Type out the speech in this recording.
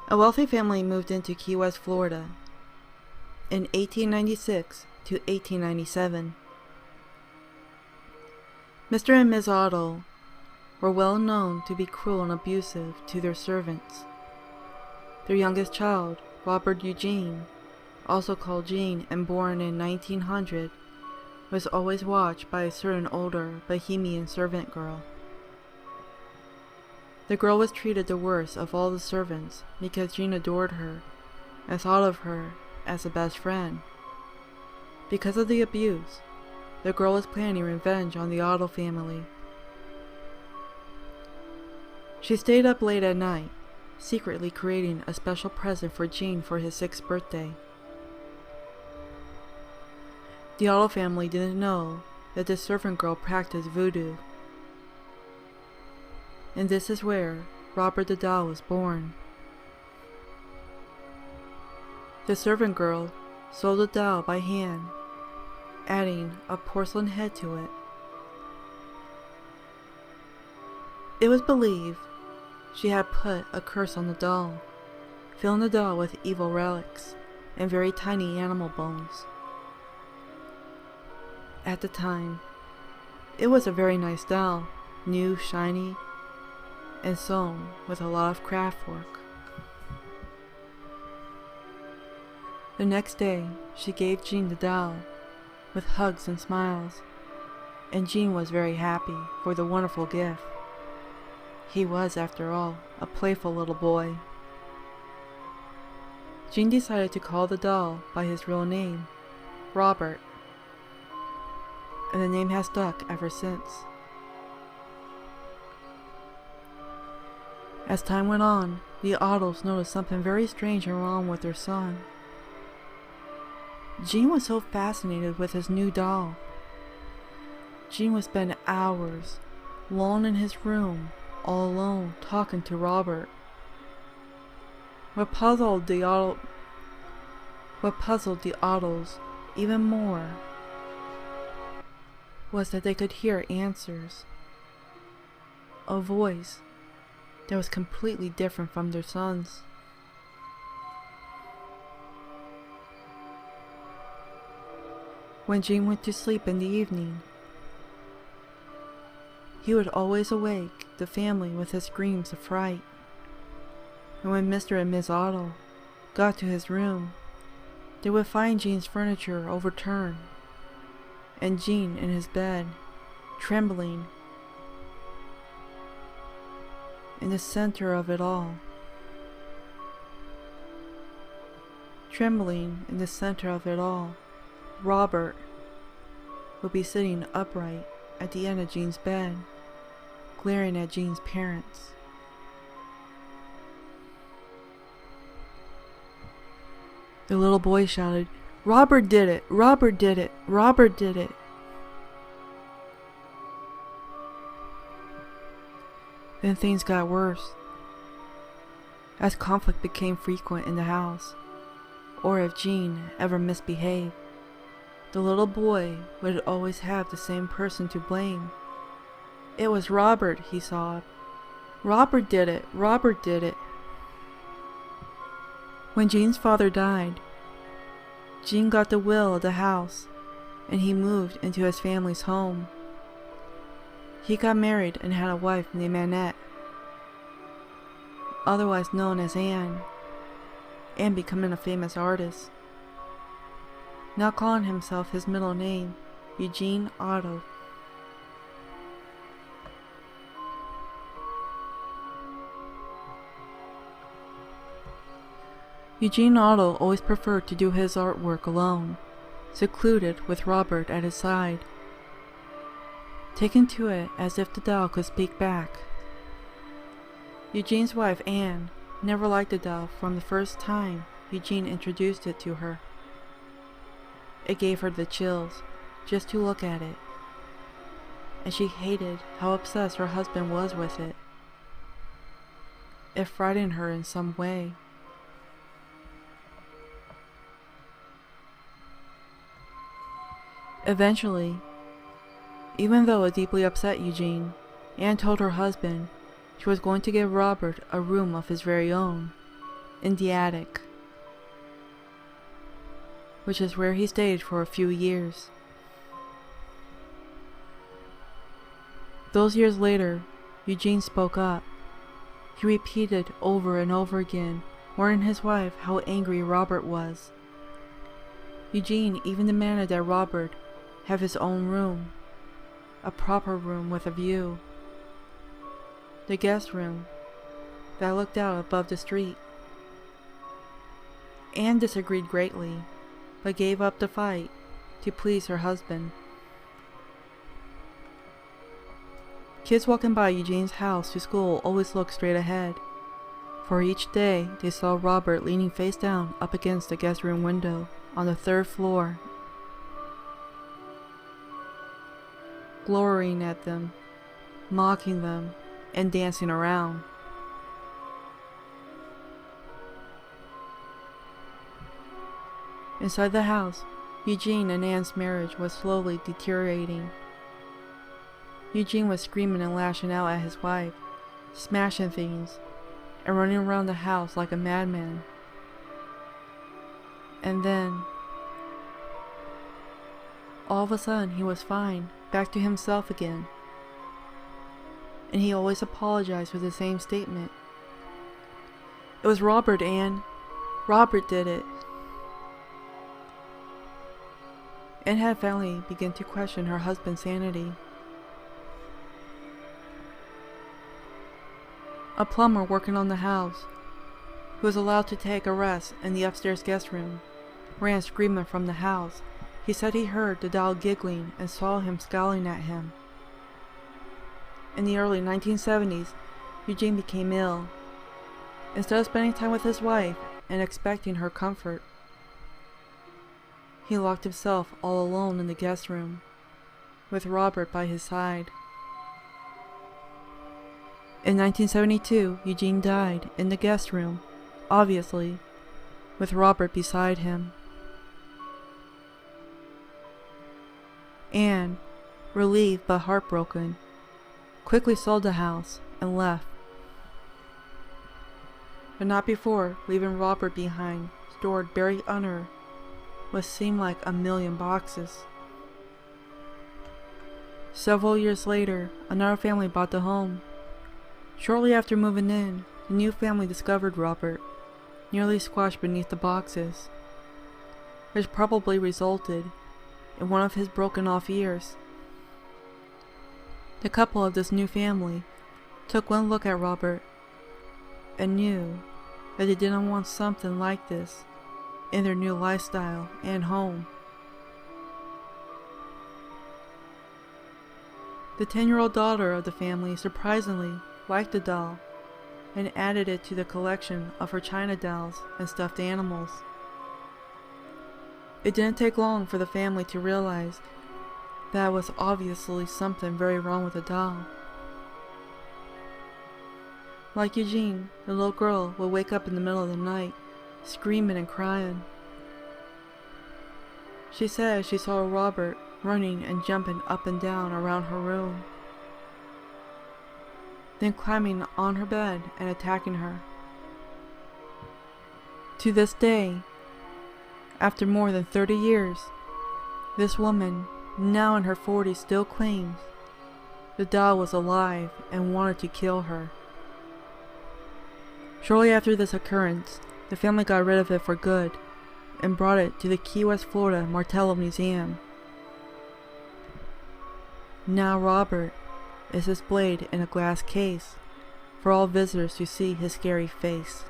A wealthy family moved into Key West, Florida in 1896 to 1897. Mr. and Ms. Otto were well known to be cruel and abusive to their servants. Their youngest child, Robert Eugene, also called Jean and born in 1900, was always watched by a certain older bohemian servant girl. The girl was treated the worst of all the servants because Jean adored her and thought of her as a best friend. Because of the abuse, the girl was planning revenge on the Otto family. She stayed up late at night, secretly creating a special present for Jean for his 6th birthday. The Otto family didn't know that the servant girl practiced voodoo. And this is where Robert the doll was born. The servant girl sold the doll by hand, adding a porcelain head to it. It was believed she had put a curse on the doll, filling the doll with evil relics and very tiny animal bones. At the time, it was a very nice doll, new, shiny, and sewn with a lot of craft work. The next day, she gave Jean the doll, with hugs and smiles, and Jean was very happy for the wonderful gift. He was, after all, a playful little boy. Jean decided to call the doll by his real name, Robert, and the name has stuck ever since. As time went on, the Ottos noticed something very strange and wrong with their son. Jean was so fascinated with his new doll. Jean would spend hours alone in his room, all alone, talking to Robert. What puzzled the Ottos even more was that they could hear answers, a voice that was completely different from their son's. When Jean went to sleep in the evening, he would always awake the family with his screams of fright. And when Mr. and Ms. Otto got to his room, they would find Jean's furniture overturned, and Jean in his bed, trembling in the center of it all. Trembling in the center of it all, Robert would be sitting upright at the end of Jean's bed, glaring at Jean's parents. The little boy shouted, "Robert did it! Robert did it! Robert did it!" Then things got worse. As conflict became frequent in the house, or if Jean ever misbehaved, the little boy would always have the same person to blame. "It was Robert," he sobbed. "Robert did it! Robert did it!" When Jean's father died, Jean got the will of the house, and he moved into his family's home. He got married and had a wife named Annette, otherwise known as Anne, and becoming a famous artist, now calling himself his middle name, Eugene Otto. Eugene Otto always preferred to do his artwork alone, secluded with Robert at his side, taken to it as if the doll could speak back. Eugene's wife, Anne, never liked the doll from the first time Eugene introduced it to her. It gave her the chills just to look at it, and she hated how obsessed her husband was with it. It frightened her in some way. Eventually, even though it deeply upset Eugene, Anne told her husband she was going to give Robert a room of his very own. in the attic, which is where he stayed for a few years. Those years later, Eugene spoke up. He repeated over and over again, warning his wife how angry Robert was. Eugene even demanded that Robert have his own room, a proper room with a view. The guest room that looked out above the street. Anne disagreed greatly, but gave up the fight to please her husband. Kids walking by Eugene's house to school always looked straight ahead, for each day they saw Robert leaning face down up against the guest room window on the 3rd floor, glorying at them, mocking them, and dancing around. Inside the house, Eugene and Anne's marriage was slowly deteriorating. Eugene was screaming and lashing out at his wife, smashing things, and running around the house like a madman. And then, all of a sudden, he was fine, back to himself again. And he always apologized with the same statement. "It was Robert, Anne. Robert did it." Anne had finally begun to question her husband's sanity. A plumber working on the house, who was allowed to take a rest in the upstairs guest room, ran screaming from the house. He said he heard the doll giggling and saw him scowling at him. In the early 1970s, Eugene became ill. Instead of spending time with his wife and expecting her comfort, he locked himself all alone in the guest room, with Robert by his side. In 1972, Eugene died in the guest room, obviously, with Robert beside him. Anne, relieved but heartbroken, quickly sold the house and left. But not before leaving Robert behind, stored buried under what seemed like a million boxes. Several years later, another family bought the home. Shortly after moving in, the new family discovered Robert, nearly squashed beneath the boxes, which probably resulted in one of his broken off ears. The couple of this new family took one look at Robert and knew that they didn't want something like this in their new lifestyle and home. The 10-year-old daughter of the family surprisingly liked the doll and added it to the collection of her China dolls and stuffed animals. It didn't take long for the family to realize that was obviously something very wrong with the doll. Like Eugene, the little girl would wake up in the middle of the night, screaming and crying. She said she saw Robert running and jumping up and down around her room, then climbing on her bed and attacking her. To this day, after more than 30 years, this woman, now in her 40s, still claims the doll was alive and wanted to kill her. Shortly after this occurrence, the family got rid of it for good and brought it to the Key West, Florida Martello Museum. Now Robert is displayed in a glass case for all visitors to see his scary face.